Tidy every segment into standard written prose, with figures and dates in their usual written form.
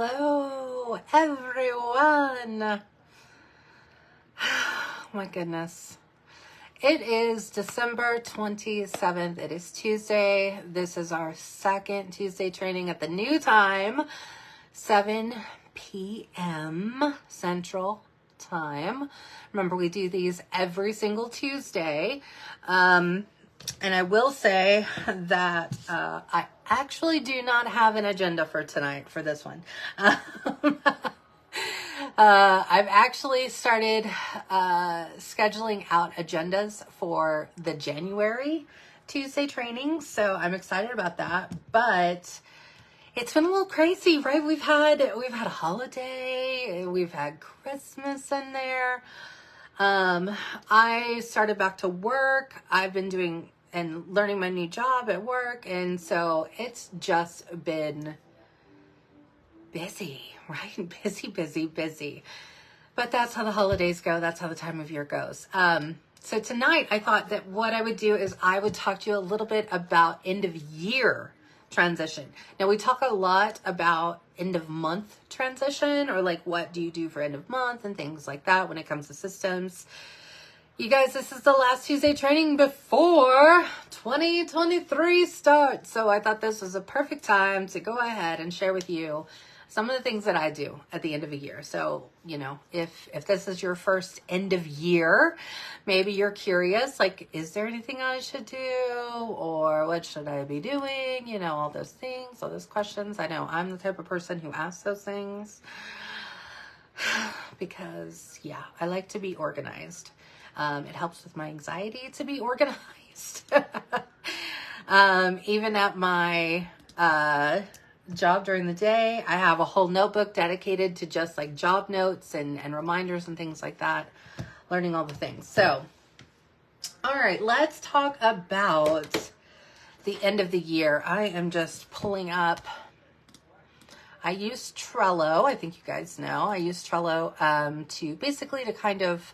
Hello, everyone. My goodness. It is December 27th. It is Tuesday. This is our second Tuesday training at the new time, 7 p.m. Central Time. Remember, we do these every single Tuesday. And I will say that I actually do not have an agenda for tonight for this one. I've actually started scheduling out agendas for the January Tuesday training, so I'm excited about that. But it's been a little crazy, right? We've had a holiday, we've had Christmas in there. I started back to work. I've been doing and learning my new job at work. And so it's just been busy, right? Busy. But that's how the holidays go. That's how the time of year goes. So tonight I thought that what I would do is I would talk to you a little bit about end of year transition. Now we talk a lot about end of month transition, or like what do you do for end of month and things like that when it comes to systems. You guys, this is the last Tuesday training before 2023 starts. So I thought this was a perfect time to go ahead and share with you some of the things that I do at the end of a year. So, you know, if this is your first end of year, maybe you're curious, like, is there anything I should do? Or what should I be doing? You know, all those things, all those questions. I know I'm the type of person who asks those things because, yeah, I like to be organized. It helps with my anxiety to be organized. Even at my job during the day, I have a whole notebook dedicated to just like job notes and reminders and things like that, learning all the things. So, all right, let's talk about the end of the year. I am just pulling up. I use Trello. I think you guys know. I use Trello to kind of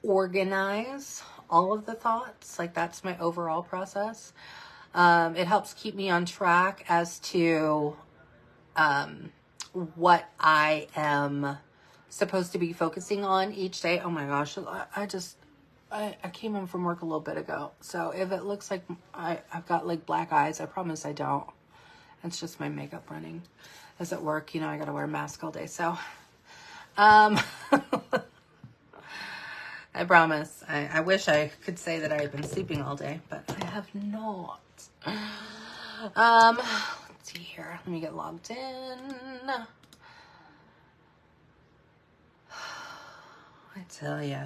organize all of the thoughts. Like that's my overall process. It helps keep me on track as to what I am supposed to be focusing on each day. Oh my gosh, I came in from work a little bit ago. So if it looks like I've got like black eyes, I promise I don't. It's just my makeup running. As at work, you know, I got to wear a mask all day. So, I promise. I wish I could say that I had been sleeping all day, but I have not. Let's see here. Let me get logged in. I tell you,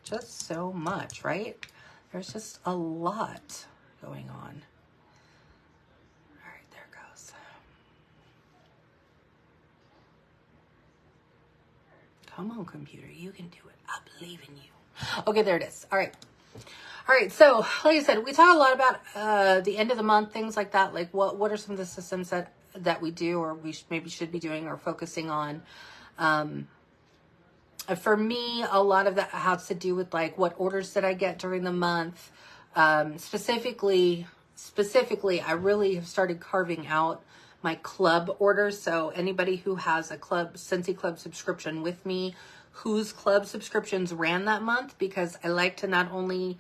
just so much, right? There's just a lot going on. All right, there it goes. Come on, computer. You can do it. I believe in you. Okay, there it is. All right. So, like I said, we talk a lot about the end of the month, things like that. Like, what are some of the systems that we do, or we maybe should be doing, or focusing on? For me, a lot of that has to do with like what orders did I get during the month. Specifically, I really have started carving out my club orders. So anybody who has a Scentsy Club subscription with me, whose club subscriptions ran that month, because I like to not only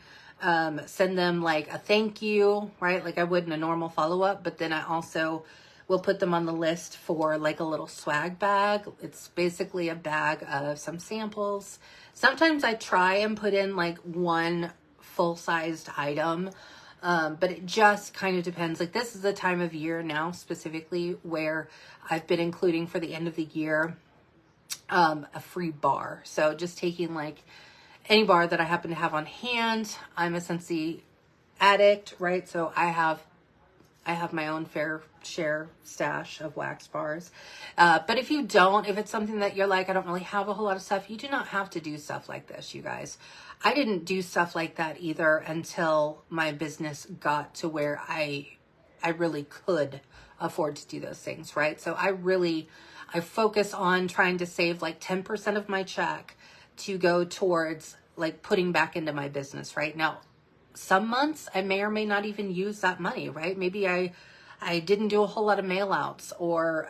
send them like a thank you, right? Like I would in a normal follow-up, but then I also will put them on the list for like a little swag bag. It's basically a bag of some samples. Sometimes I try and put in like one full-sized item, but it just kind of depends. Like this is the time of year now specifically where I've been including for the end of the year a free bar. So just taking like any bar that I happen to have on hand. I'm a Scentsy addict, right? So I have my own fair share stash of wax bars. But if you don't, if it's something that you're like, I don't really have a whole lot of stuff, you do not have to do stuff like this, you guys. I didn't do stuff like that either until my business got to where I really could afford to do those things, right? So I focus on trying to save like 10% of my check to go towards like putting back into my business right now. Some months I may or may not even use that money, right? Maybe I didn't do a whole lot of mail outs, or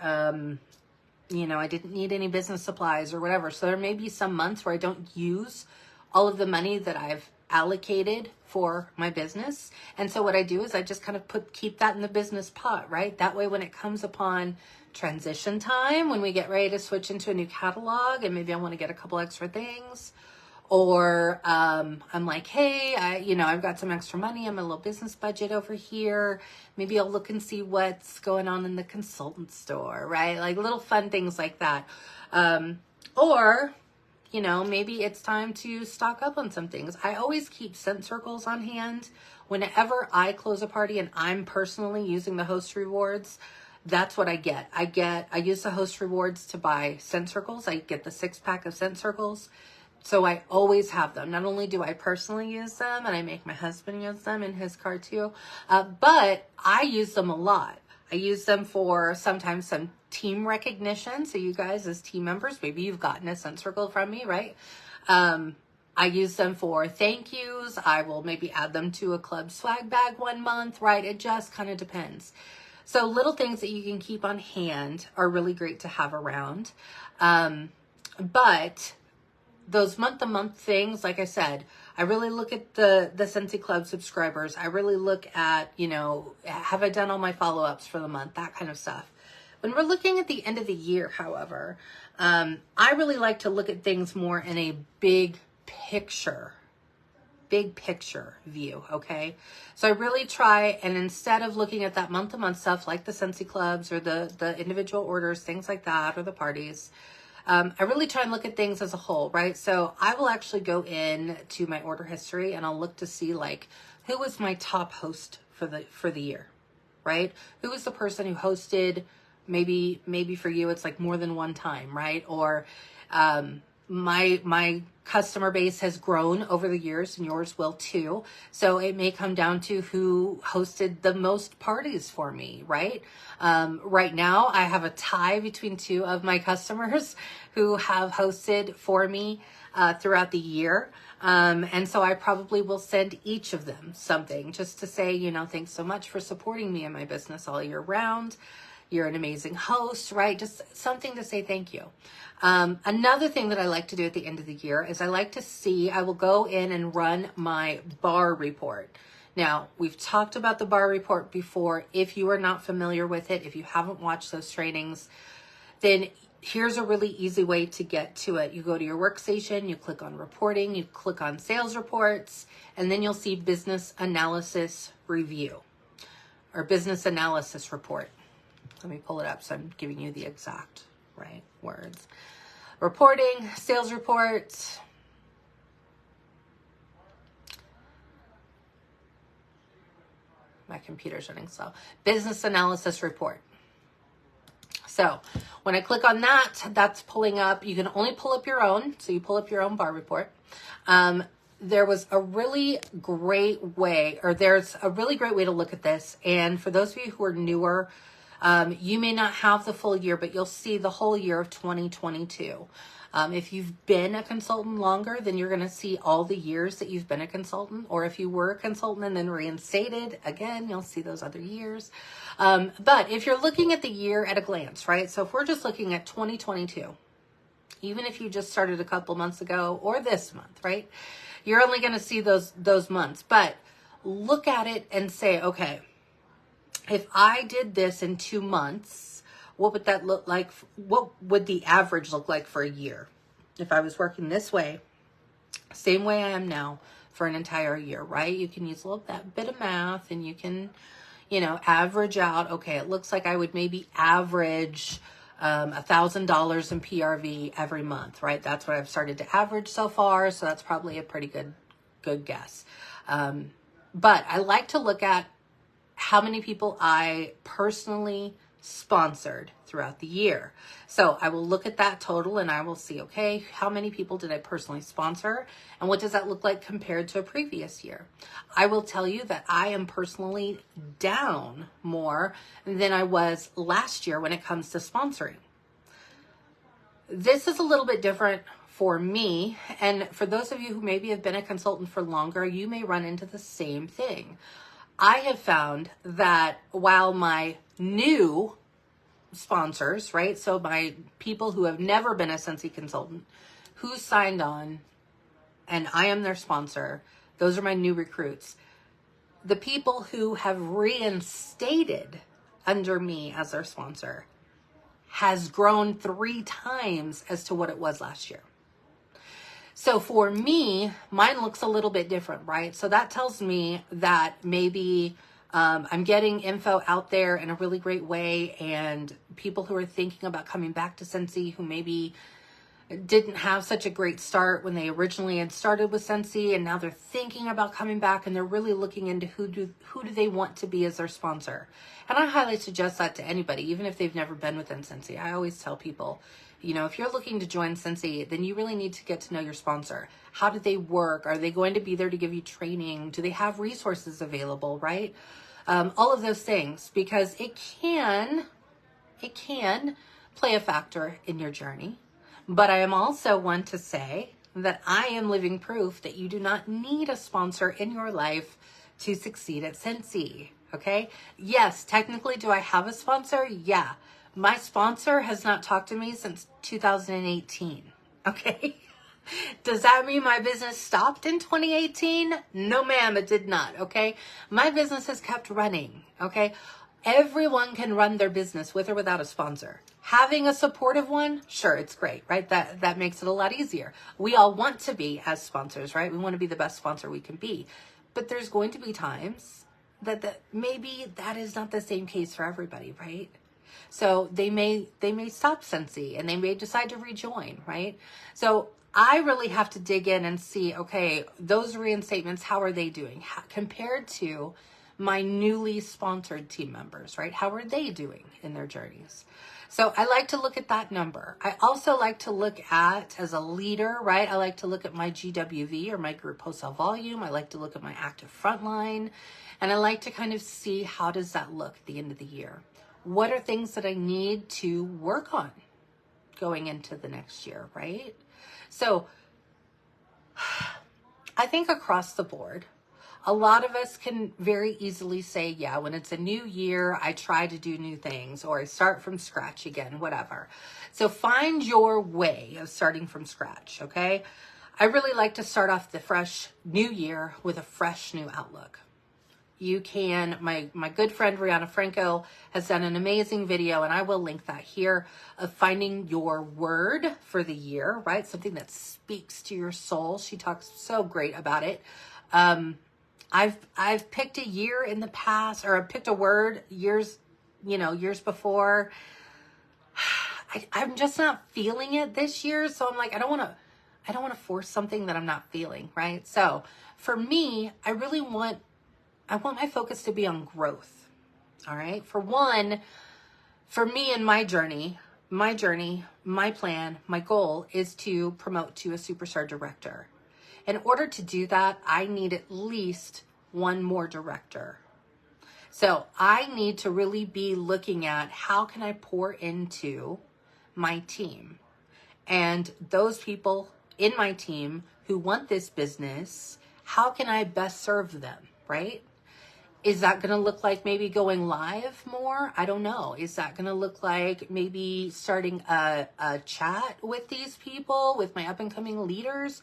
I didn't need any business supplies or whatever. So there may be some months where I don't use all of the money that I've allocated for my business. And so what I do is I just kind of keep that in the business pot, right? That way, when it comes upon transition time, when we get ready to switch into a new catalog and maybe I want to get a couple extra things, or I'm like, hey, I've got some extra money. I'm a little business budget over here. Maybe I'll look and see what's going on in the consultant store, right? Like little fun things like that. Or, maybe it's time to stock up on some things. I always keep scent circles on hand. Whenever I close a party and I'm personally using the host rewards, that's what I get. I use the host rewards to buy scent circles. I get the 6-pack of scent circles. So I always have them. Not only do I personally use them, and I make my husband use them in his car too, but I use them a lot. I use them for sometimes some team recognition. So you guys as team members, maybe you've gotten a scent circle from me, right? I use them for thank yous. I will maybe add them to a club swag bag one month, right? It just kind of depends. So little things that you can keep on hand are really great to have around. But those month-to-month things, like I said, I really look at the Scentsy Club subscribers. I really look at, have I done all my follow-ups for the month, that kind of stuff. When we're looking at the end of the year, however, I really like to look at things more in a big picture view, okay? So I really try, and instead of looking at that month-to-month stuff like the Scentsy Clubs or the individual orders, things like that, or the parties, I really try and look at things as a whole, right? So I will actually go in to my order history and I'll look to see like who was my top host for the year, right? Who was the person who hosted? Maybe for you it's like more than one time, right? Or my customer base has grown over the years and yours will too. So it may come down to who hosted the most parties for me, right? Right now I have a tie between two of my customers who have hosted for me throughout the year. And so I probably will send each of them something just to say, thanks so much for supporting me in my business all year round. You're an amazing host, right? Just something to say thank you. Another thing that I like to do at the end of the year is I will go in and run my bar report. Now, we've talked about the bar report before. If you are not familiar with it, if you haven't watched those trainings, then here's a really easy way to get to it. You go to your workstation, you click on reporting, you click on sales reports, and then you'll see business analysis review or business analysis report. Let me pull it up so I'm giving you the exact right words. Reporting, sales reports. My computer's running slow. Business analysis report. So when I click on that, that's pulling up. You can only pull up your own. So you pull up your own bar report. There was a really great way, there's a really great way to look at this. And for those of you who are newer, you may not have the full year, but you'll see the whole year of 2022. If you've been a consultant longer, then you're going to see all the years that you've been a consultant. Or if you were a consultant and then reinstated, again, you'll see those other years. But if you're looking at the year at a glance, right? So if we're just looking at 2022, even if you just started a couple months ago or this month, right? You're only going to see those months. But look at it and say, okay, if I did this in 2 months, what would that look like? What would the average look like for a year? If I was working this way, same way I am now for an entire year, right? You can use a little bit of math and you can, average out. Okay, it looks like I would maybe average $1,000 in PRV every month, right? That's what I've started to average so far. So that's probably a pretty good guess. But I like to look at how many people I personally sponsored throughout the year. So I will look at that total and I will see, okay, how many people did I personally sponsor and what does that look like compared to a previous year? I will tell you that I am personally down more than I was last year when it comes to sponsoring. This is a little bit different for me, and for those of you who maybe have been a consultant for longer, you may run into the same thing. I have found that while my new sponsors, right? So my people who have never been a Scentsy consultant, who signed on, and I am their sponsor. Those are my new recruits. The people who have reinstated under me as their sponsor has grown 3 times as to what it was last year. So for me, mine looks a little bit different, right? So that tells me that maybe I'm getting info out there in a really great way, and people who are thinking about coming back to Scentsy who maybe didn't have such a great start when they originally had started with Scentsy, and now they're thinking about coming back, and they're really looking into who do they want to be as their sponsor. And I highly suggest that to anybody, even if they've never been within Scentsy. I always tell people, you know, if you're looking to join Scentsy, then you really need to get to know your sponsor. How do they work? Are they going to be there to give you training? Do they have resources available, right? All of those things, because it can play a factor in your journey. But I am also one to say that I am living proof that you do not need a sponsor in your life to succeed at Scentsy, okay? Yes, technically, do I have a sponsor? Yeah. My sponsor has not talked to me since 2018, okay? Does that mean my business stopped in 2018? No, ma'am, it did not, okay? My business has kept running, okay? Everyone can run their business with or without a sponsor. Having a supportive one, sure, it's great, right? That makes it a lot easier. We all want to be as sponsors, right? We want to be the best sponsor we can be. But there's going to be times that maybe that is not the same case for everybody, right? So they may stop Scentsy and they may decide to rejoin, right? So I really have to dig in and see, okay, those reinstatements, how are they doing compared to my newly sponsored team members, right? How are they doing in their journeys? So I like to look at that number. I also like to look at, as a leader, right? I like to look at my GWV, or my group wholesale volume. I like to look at my active frontline, and I like to kind of see, how does that look at the end of the year? What are things that I need to work on going into the next year, right? So I think across the board, a lot of us can very easily say, yeah, when it's a new year, I try to do new things, or I start from scratch again, whatever. So find your way of starting from scratch, okay? I really like to start off the fresh new year with a fresh new outlook. You can, my good friend Rihanna Franco has done an amazing video, and I will link that here, of finding your word for the year, right? Something that speaks to your soul. She talks so great about it. I've picked a year in the past, or I picked a word years before. I'm just not feeling it this year. So I'm like, I don't want to force something that I'm not feeling, right? So for me, I want my focus to be on growth. All right. For one, for me and my journey, my plan, my goal is to promote to a superstar director. In order to do that, I need at least one more director. So I need to really be looking at, how can I pour into my team? And those people in my team who want this business, how can I best serve them, right? Is that going to look like maybe going live more? I don't know. Is that going to look like maybe starting a chat with these people, with my up and coming leaders,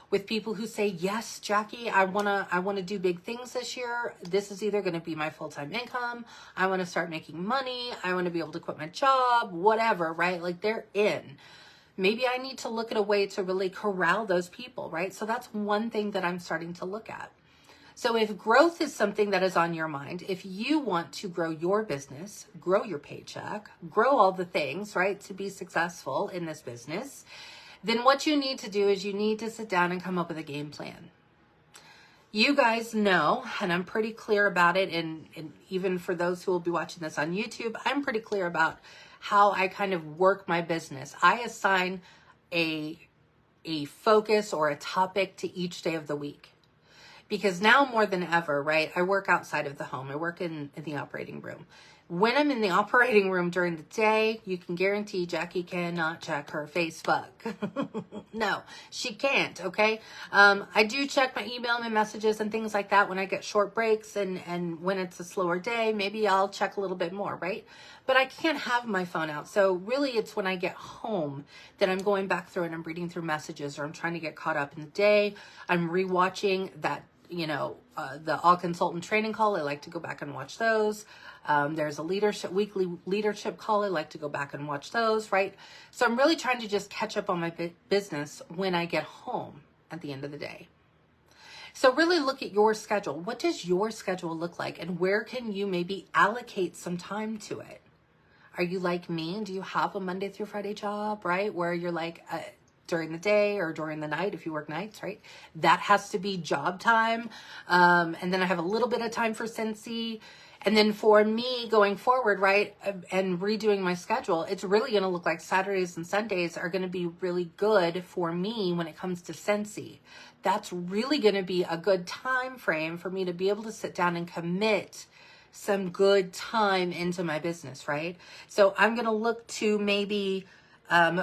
with people who say, yes, Jackie, I want to do big things this year. This is either going to be my full-time income. I want to start making money. I want to be able to quit my job, whatever, right? Like, they're in. Maybe I need to look at a way to really corral those people, right? So that's one thing that I'm starting to look at. So if growth is something that is on your mind, if you want to grow your business, grow your paycheck, grow all the things, right, to be successful in this business, then what you need to do is you need to sit down and come up with a game plan. You guys know, and I'm pretty clear about it, and even for those who will be watching this on YouTube, I'm pretty clear about how I kind of work my business. I assign a focus or a topic to each day of the week. Because now more than ever, right, I work outside of the home. I work in the operating room. When I'm in the operating room during the day, you can guarantee Jackie cannot check her Facebook. No, she can't, okay? I do check my email, my messages, and things like that when I get short breaks, and when it's a slower day, maybe I'll check a little bit more, right? But I can't have my phone out. So really it's when I get home that I'm going back through and I'm reading through messages, or I'm trying to get caught up in the day. I'm rewatching that, the All Consultant training call. I like to go back and watch those. There's a weekly leadership call. I like to go back and watch those, right? So I'm really trying to just catch up on my business when I get home at the end of the day. So really look at your schedule. What does your schedule look like, and where can you maybe allocate some time to it? Are you like me? Do you have a Monday through Friday job, right? Where you're like, during the day or during the night, if you work nights, right? That has to be job time. And then I have a little bit of time for Scentsy. And then for me going forward, right, and redoing my schedule, it's really going to look like Saturdays and Sundays are going to be really good for me when it comes to Scentsy. That's really going to be a good time frame for me to be able to sit down and commit some good time into my business, right? So I'm going to look to maybe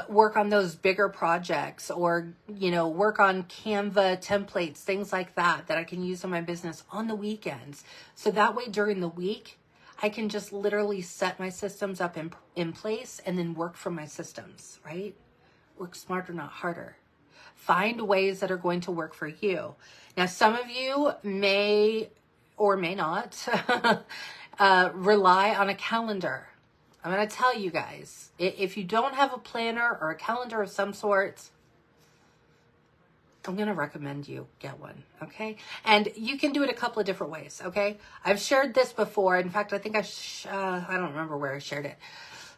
work on those bigger projects, or, work on Canva templates, things like that I can use in my business on the weekends. So that way during the week, I can just literally set my systems up in place and then work from my systems, right? Work smarter, not harder. Find ways that are going to work for you. Now, some of you may or may not rely on a calendar. I'm going to tell you guys, if you don't have a planner or a calendar of some sort, I'm going to recommend you get one, okay? And you can do it a couple of different ways, okay? I've shared this before. In fact, I think I don't remember where I shared it.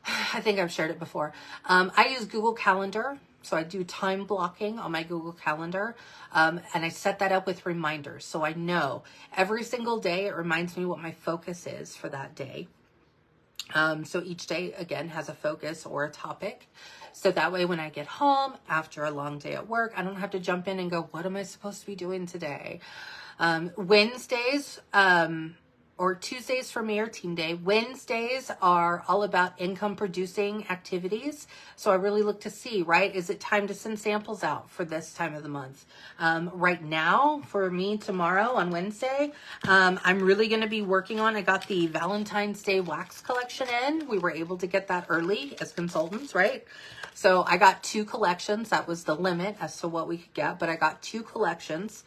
I think I've shared it before. I use Google Calendar. So I do time blocking on my Google Calendar, and I set that up with reminders. So I know every single day it reminds me what my focus is for that day. So each day, again, has a focus or a topic. So that way, when I get home after a long day at work, I don't have to jump in and go, what am I supposed to be doing today? Wednesdays, or Tuesdays for me are team day. Wednesdays are all about income producing activities. So I really look to see, right? Is it time to send samples out for this time of the month? Right now, for me tomorrow on Wednesday, I'm really going to be working on, I got the Valentine's Day wax collection in. We were able to get that early as consultants, right? So I got 2 collections. That was the limit as to what we could get, but I got 2 collections.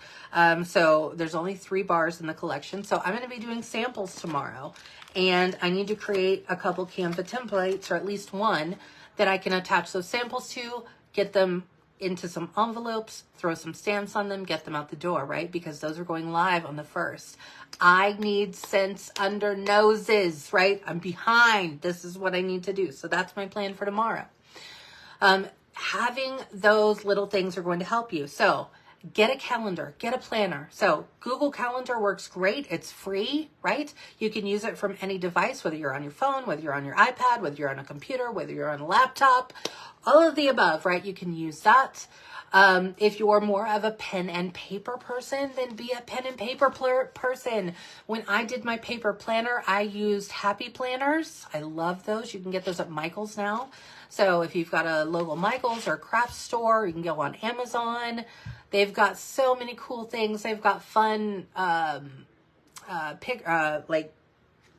So there's only 3 bars in the collection. So I'm going to be doing samples tomorrow, and I need to create a couple Canva templates, or at least one, that I can attach those samples to, get them into some envelopes, throw some stamps on them, get them out the door, right? Because those are going live on the 1st. I need scents under noses, right? I'm behind. This is what I need to do. So that's my plan for tomorrow. Having those little things are going to help you. So get a calendar, get a planner. So Google Calendar works great. It's free, right? You can use it from any device, whether you're on your phone, whether you're on your iPad, whether you're on a computer, whether you're on a laptop, all of the above, right? You can use that. If you're more of a pen and paper person, then be a pen and paper person. When I did my paper planner, I used Happy Planners. I love those. You can get those at Michael's now. So if you've got a local Michael's or craft store, you can go on Amazon. They've got so many cool things. They've got fun, like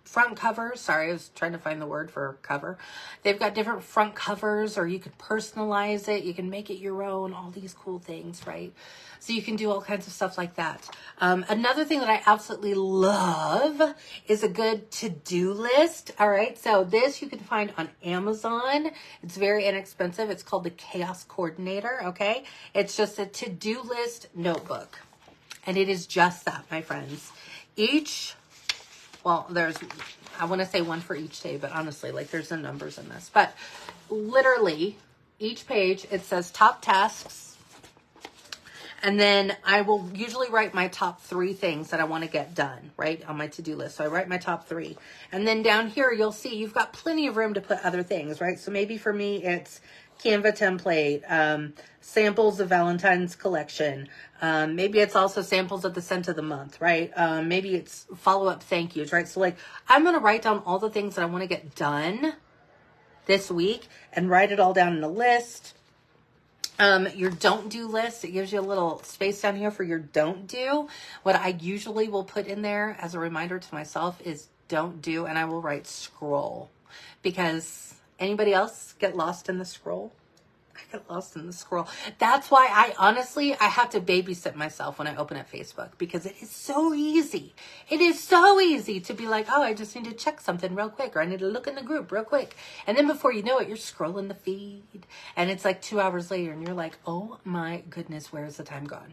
front covers. Sorry, I was trying to find the word for cover. They've got different front covers, or you could personalize it. You can make it your own, all these cool things, right? So you can do all kinds of stuff like that. Another thing that I absolutely love is a good to-do list. All right. So this you can find on Amazon. It's very inexpensive. It's called the Chaos Coordinator. Okay. It's just a to-do list notebook. And it is just that, my friends. I want to say one for each day, but honestly, like there's the numbers in this. But literally, each page, it says top tasks. And then I will usually write my top 3 things that I want to get done, right, on my to-do list. So I write my top 3. And then down here, you'll see you've got plenty of room to put other things, right? So maybe for me, it's Canva template, samples of Valentine's collection. Maybe it's also samples of the scent of the month, right? Maybe it's follow-up thank yous, right? So like, I'm going to write down all the things that I want to get done this week and write it all down in a list. Your don't do list, it gives you a little space down here for your don't do. What I usually will put in there as a reminder to myself is don't do, and I will write scroll, because anybody else get lost in the scroll? I get lost in the scroll. That's why I have to babysit myself when I open up Facebook, because it is so easy. It is so easy to be like, oh, I just need to check something real quick, or I need to look in the group real quick. And then before you know it, you're scrolling the feed, and it's like 2 hours later and you're like, oh my goodness, where's the time gone?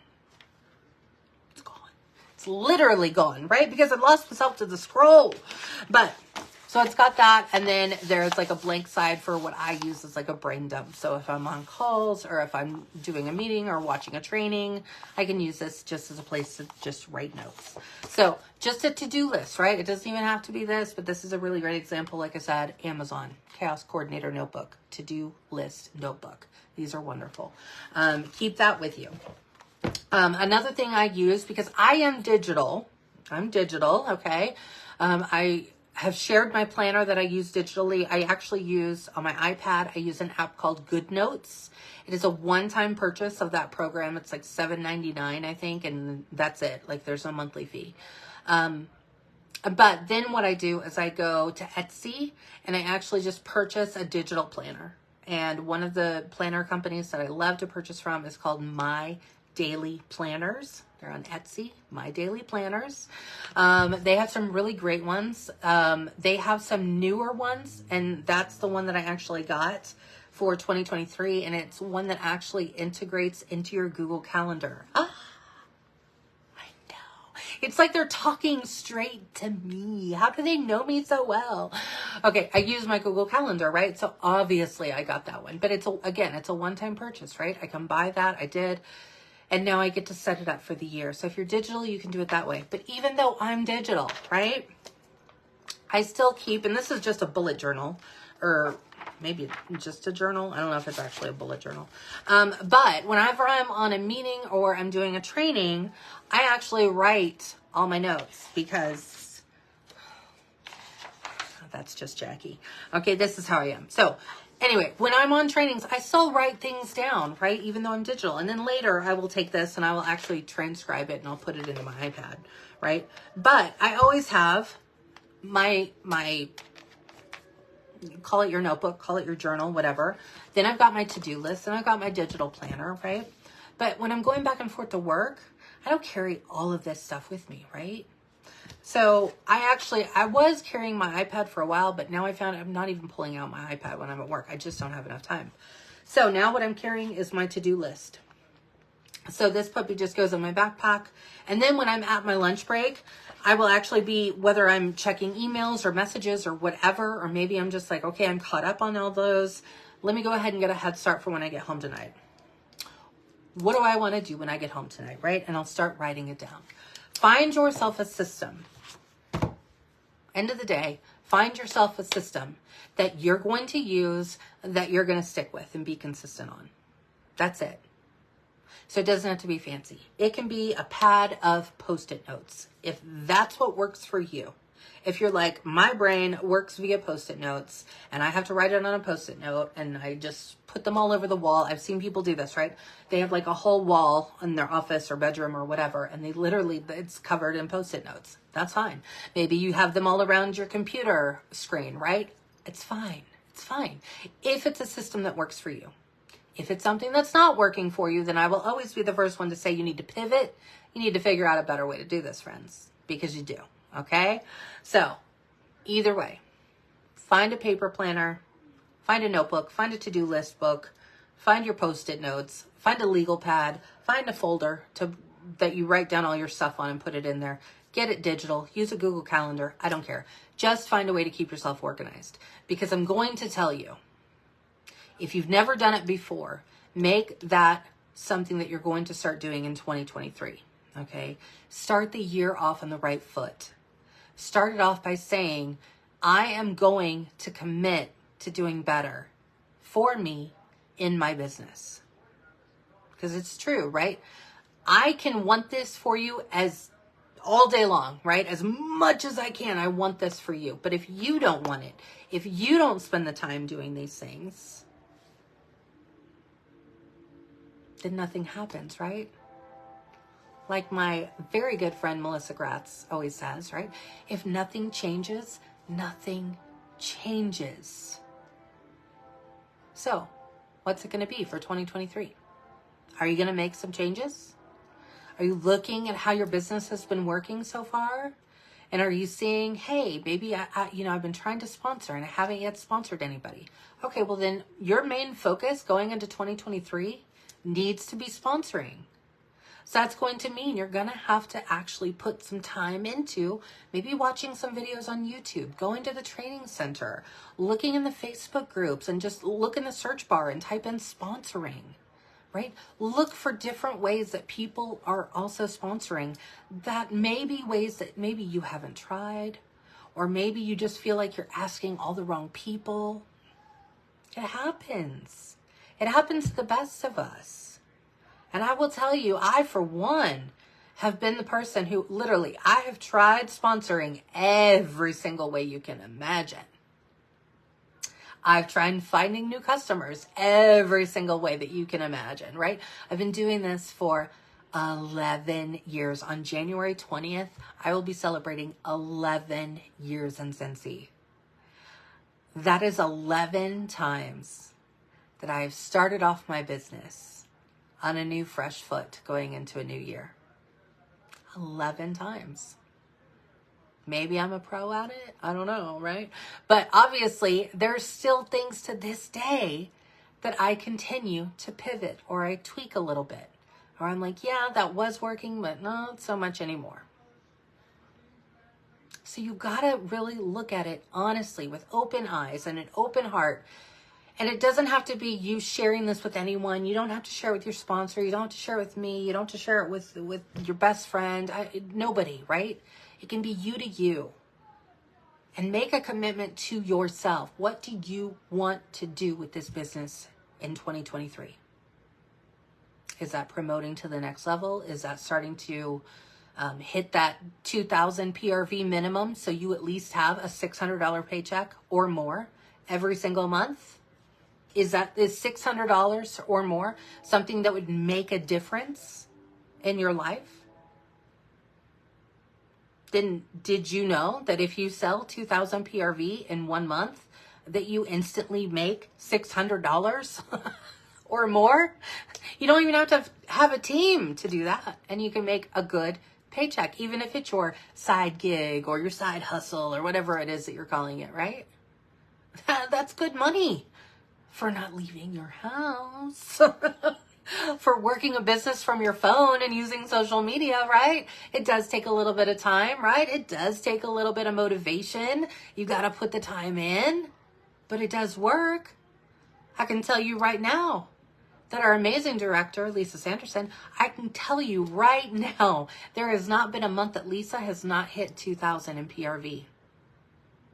It's gone. It's literally gone, right? Because I've lost myself to the scroll. But so it's got that, and then there's like a blank side for what I use as like a brain dump. So if I'm on calls, or if I'm doing a meeting or watching a training, I can use this just as a place to just write notes. So just a to-do list, right? It doesn't even have to be this, but this is a really great example. Like I said, Amazon Chaos Coordinator Notebook, to-do list notebook. These are wonderful. Keep that with you. Another thing I use, because I am digital, I'm digital, okay? I have shared my planner that I use digitally. I actually use on my iPad, I use an app called GoodNotes. It is a one-time purchase of that program. It's like $7.99, I think, and that's it. Like, there's no monthly fee. But then what I do is I go to Etsy and I actually just purchase a digital planner. And one of the planner companies that I love to purchase from is called My Daily Planners. They're on Etsy, My Daily Planners. They have some really great ones. They have some newer ones, and that's the one that I actually got for 2023, and it's one that actually integrates into your Google Calendar. Ah, I know. It's like they're talking straight to me. How do they know me so well? Okay, I use my Google Calendar, right? So obviously I got that one, but it's a one-time purchase, right? I can buy that. I did. And now I get to set it up for the year. So if you're digital, you can do it that way. But even though I'm digital, right, I still keep, and this is just a bullet journal, or maybe just a journal. I don't know if it's actually a bullet journal. But whenever I'm on a meeting or I'm doing a training, I actually write all my notes, because that's just Jackie. Okay, this is how I am. So anyway, when I'm on trainings, I still write things down, right? Even though I'm digital. And then later I will take this and I will actually transcribe it and I'll put it into my iPad, right? But I always have my call it your notebook, call it your journal, whatever. Then I've got my to-do list and I've got my digital planner, right? But when I'm going back and forth to work, I don't carry all of this stuff with me, right? So I was carrying my iPad for a while, but now I found I'm not even pulling out my iPad when I'm at work. I just don't have enough time. So now what I'm carrying is my to-do list. So this puppy just goes in my backpack. And then when I'm at my lunch break, I will actually be, whether I'm checking emails or messages or whatever, or maybe I'm just like, okay, I'm caught up on all those. Let me go ahead and get a head start for when I get home tonight. What do I want to do when I get home tonight, right? And I'll start writing it down. Find yourself a system. End of the day, find yourself a system that you're going to use, that you're going to stick with and be consistent on. That's it. So it doesn't have to be fancy. It can be a pad of Post-it notes, if that's what works for you. If you're like, my brain works via Post-it notes and I have to write it on a Post-it note and I just put them all over the wall. I've seen people do this, right? They have like a whole wall in their office or bedroom or whatever, and they literally, it's covered in Post-it notes. That's fine. Maybe you have them all around your computer screen, right? It's fine. It's fine. If it's a system that works for you. If it's something that's not working for you, then I will always be the first one to say you need to pivot. You need to figure out a better way to do this, friends, because you do. Okay? So either way, find a paper planner, find a notebook, find a to-do list book, find your Post-it notes, find a legal pad, find a folder that you write down all your stuff on and put it in there. Get it digital, use a Google Calendar. I don't care. Just find a way to keep yourself organized, because I'm going to tell you, if you've never done it before, make that something that you're going to start doing in 2023. Okay. Start the year off on the right foot. Start it off by saying, I am going to commit to doing better for me in my business. Because it's true, right? I can want this for you as all day long, right? As much as I can, I want this for you. But if you don't want it, if you don't spend the time doing these things, then nothing happens, right? Like my very good friend Melissa Gratz always says, right? If nothing changes, nothing changes. So, what's it going to be for 2023? Are you going to make some changes? Are you looking at how your business has been working so far? And are you seeing, hey, maybe I've been trying to sponsor and I haven't yet sponsored anybody. Okay, well then your main focus going into 2023 needs to be sponsoring. So that's going to mean you're going to have to actually put some time into maybe watching some videos on YouTube, going to the training center, looking in the Facebook groups, and just look in the search bar and type in sponsoring, right? Look for different ways that people are also sponsoring that may be ways that maybe you haven't tried, or maybe you just feel like you're asking all the wrong people. It happens. It happens to the best of us. And I will tell you, I, for one, have been the person who literally, I have tried sponsoring every single way you can imagine. I've tried finding new customers every single way that you can imagine, right? I've been doing this for 11 years. On January 20th, I will be celebrating 11 years in Scentsy. That is 11 times that I've started off my business on a new fresh foot going into a new year. 11 times. Maybe I'm a pro at it. I don't know, right? But obviously, there's still things to this day that I continue to pivot or I tweak a little bit. Or I'm like, yeah, that was working, but not so much anymore. So you gotta really look at it honestly with open eyes and an open heart. And it doesn't have to be you sharing this with anyone. You don't have to share it with your sponsor. You don't have to share it with me. You don't have to share it with your best friend. Nobody, right? It can be you to you. And make a commitment to yourself. What do you want to do with this business in 2023? Is that promoting to the next level? Is that starting to hit that 2,000 PRV minimum so you at least have a $600 paycheck or more every single month? Is $600 or more something that would make a difference in your life? Then did you know that if you sell 2,000 PRV in 1 month, that you instantly make $600 or more? You don't even have to have a team to do that. And you can make a good paycheck, even if it's your side gig or your side hustle or whatever it is that you're calling it, right? That's good money. For not leaving your house, for working a business from your phone and using social media, right? It does take a little bit of time, right? It does take a little bit of motivation. You got to put the time in, but it does work. I can tell you right now that our amazing director, Lisa Sanderson, I can tell you right now, there has not been a month that Lisa has not hit 2,000 in PRV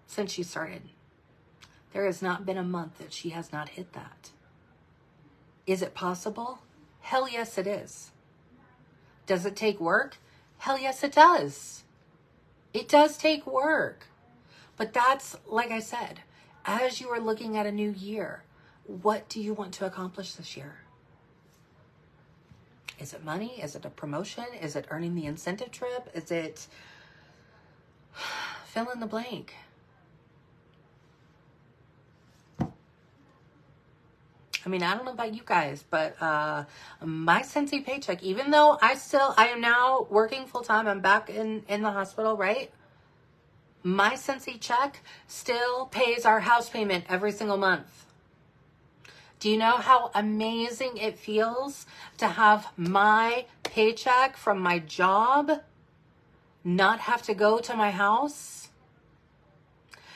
since she started. There has not been a month that she has not hit that. Is it possible? Hell yes, it is. Does it take work? Hell yes, it does. It does take work. But that's, like I said, as you are looking at a new year, what do you want to accomplish this year? Is it money? Is it a promotion? Is it earning the incentive trip? Is it fill in the blank? I mean, I don't know about you guys, but my Scentsy paycheck, even though I am now working full time, I'm back in the hospital, right? My Scentsy check still pays our house payment every single month. Do you know how amazing it feels to have my paycheck from my job not have to go to my house?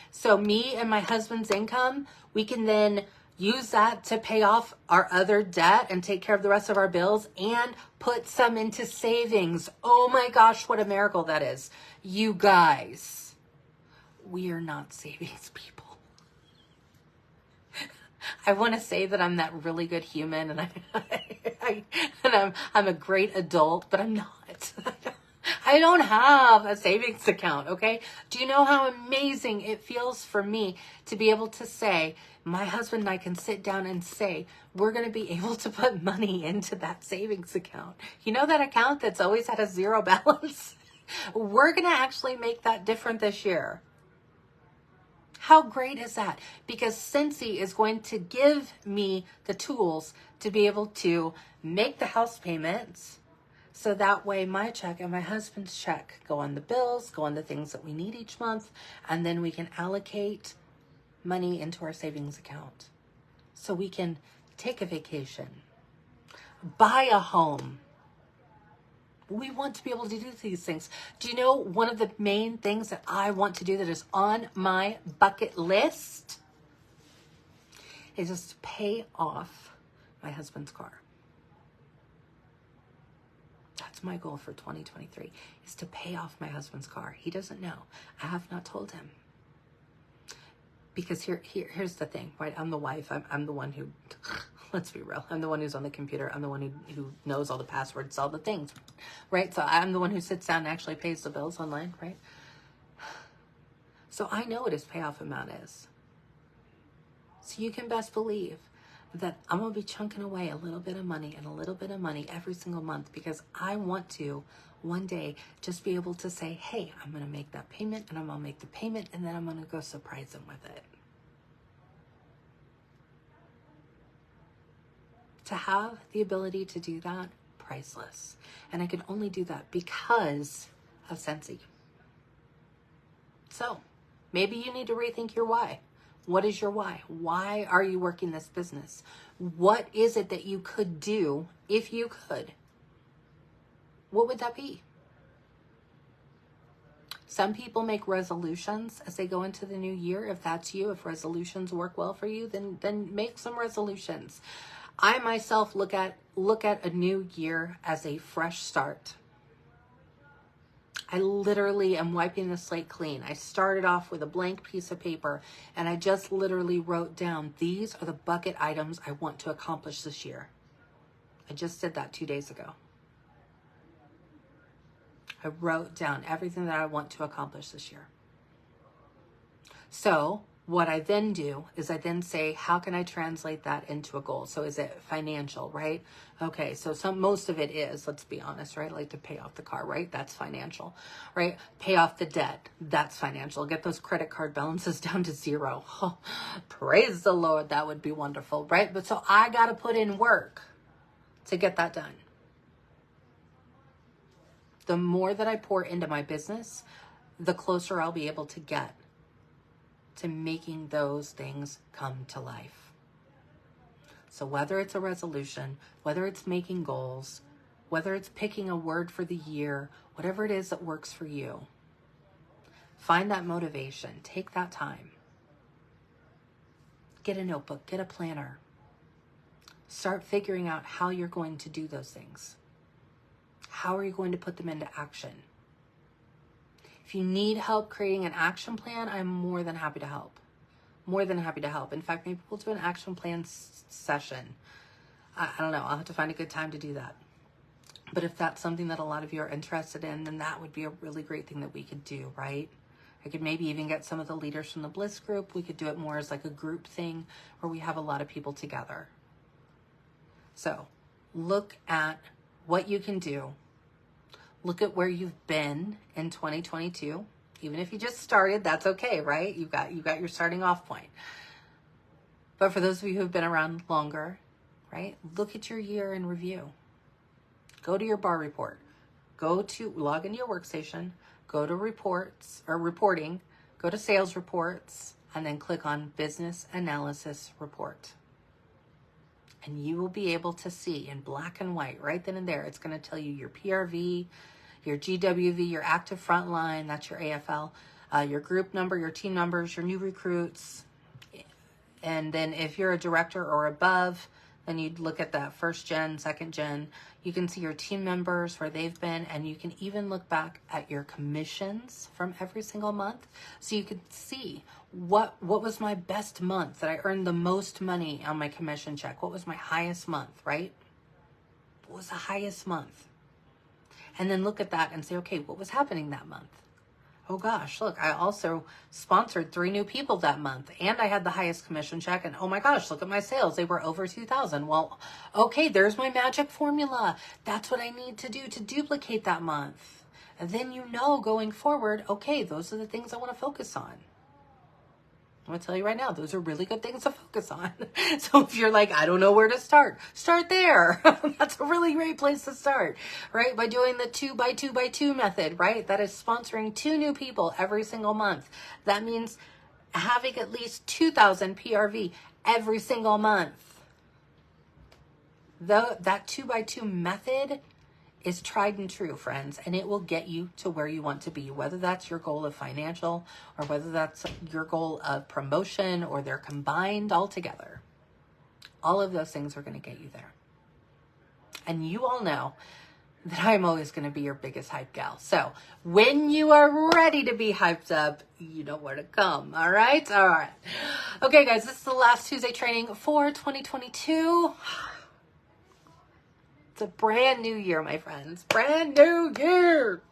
So me and my husband's income, we can then use that to pay off our other debt and take care of the rest of our bills and put some into savings. Oh my gosh, what a miracle that is. You guys, we are not savings people. I want to say that I'm that really good human and I'm a great adult, but I'm not. I don't have a savings account, okay? Do you know how amazing it feels for me to be able to say, my husband and I can sit down and say, we're going to be able to put money into that savings account. You know that account that's always had a zero balance? We're going to actually make that different this year. How great is that? Because Scentsy is going to give me the tools to be able to make the house payments. So that way my check and my husband's check go on the bills, go on the things that we need each month, and then we can allocate money into our savings account. So we can take a vacation, buy a home. We want to be able to do these things. Do you know one of the main things that I want to do that is on my bucket list is just to pay off my husband's car. That's my goal for 2023, is to pay off my husband's car. He doesn't know. I have not told him. Because here's the thing, right? I'm the wife. I'm the one who, let's be real. I'm the one who's on the computer. I'm the one who knows all the passwords, all the things, right? So I'm the one who sits down and actually pays the bills online, right? So I know what his payoff amount is. So you can best believe that I'm going to be chunking away a little bit of money and a little bit of money every single month, because I want to one day just be able to say, hey, I'm going to make that payment, and I'm going to make the payment, and then I'm going to go surprise him with it. To have the ability to do that, priceless. And I can only do that because of Scentsy. So maybe you need to rethink your why. What is your why? Why are you working this business? What is it that you could do if you could? What would that be? Some people make resolutions as they go into the new year. If that's you, if resolutions work well for you, then make some resolutions. I myself look at a new year as a fresh start. I literally am wiping the slate clean. I started off with a blank piece of paper and I just literally wrote down, these are the bucket items I want to accomplish this year. I just did that 2 days ago. I wrote down everything that I want to accomplish this year. So what I then do is I then say, how can I translate that into a goal? So is it financial, right? Okay, so most of it is, let's be honest, right? Like to pay off the car, right? That's financial, right? Pay off the debt, that's financial. Get those credit card balances down to zero. Oh, praise the Lord, that would be wonderful, right? But so I got to put in work to get that done. The more that I pour into my business, the closer I'll be able to get to making those things come to life. So whether it's a resolution, whether it's making goals, whether it's picking a word for the year, whatever it is that works for you, find that motivation, take that time. Get a notebook, get a planner. Start figuring out how you're going to do those things. How are you going to put them into action? If you need help creating an action plan, I'm more than happy to help. More than happy to help. In fact, maybe we'll do an action plan session. I don't know. I'll have to find a good time to do that. But if that's something that a lot of you are interested in, then that would be a really great thing that we could do, right? I could maybe even get some of the leaders from the Bliss group. We could do it more as like a group thing where we have a lot of people together. So look at what you can do. Look at where you've been in 2022. Even if you just started, that's okay, right? You got your starting off point. But for those of you who've been around longer, right? Look at your year in review. Go to your bar report. Log into your workstation, go to reports or reporting, go to sales reports, and then click on business analysis report. And you will be able to see in black and white right then and there. It's going to tell you your PRV, your GWV, your active frontline, that's your AFL, your group number, your team numbers, your new recruits. And then if you're a director or above, then you'd look at that first gen, second gen. You can see your team members, where they've been, and you can even look back at your commissions from every single month. So you can see what was my best month that I earned the most money on my commission check. What was my highest month, right? What was the highest month? And then look at that and say, okay, what was happening that month? Oh gosh, look, I also sponsored 3 new people that month, and I had the highest commission check, and oh my gosh, look at my sales. They were over 2,000. Well, okay, there's my magic formula. That's what I need to do to duplicate that month. And then you know going forward, okay, those are the things I want to focus on. I'm going to tell you right now, those are really good things to focus on. So if you're like, I don't know where to start there. That's a really great place to start, right? By doing the 2 by 2 by 2 method, right? That is sponsoring 2 new people every single month. That means having at least 2,000 PRV every single month. That 2 by 2 method is tried and true, friends, and it will get you to where you want to be, whether that's your goal of financial or whether that's your goal of promotion or they're combined all together. All of those things are going to get you there. And you all know that I'm always going to be your biggest hype gal. So when you are ready to be hyped up, you know where to come. All right. Okay, guys, this is the last Tuesday training for 2022. It's a brand new year, my friends. Brand new year.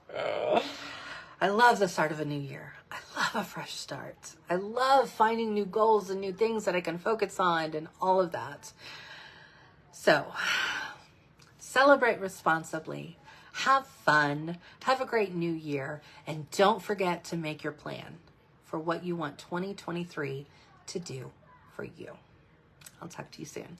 I love the start of a new year. I love a fresh start. I love finding new goals and new things that I can focus on and all of that. So, celebrate responsibly. Have fun. Have a great new year. And don't forget to make your plan for what you want 2023 to do for you. I'll talk to you soon.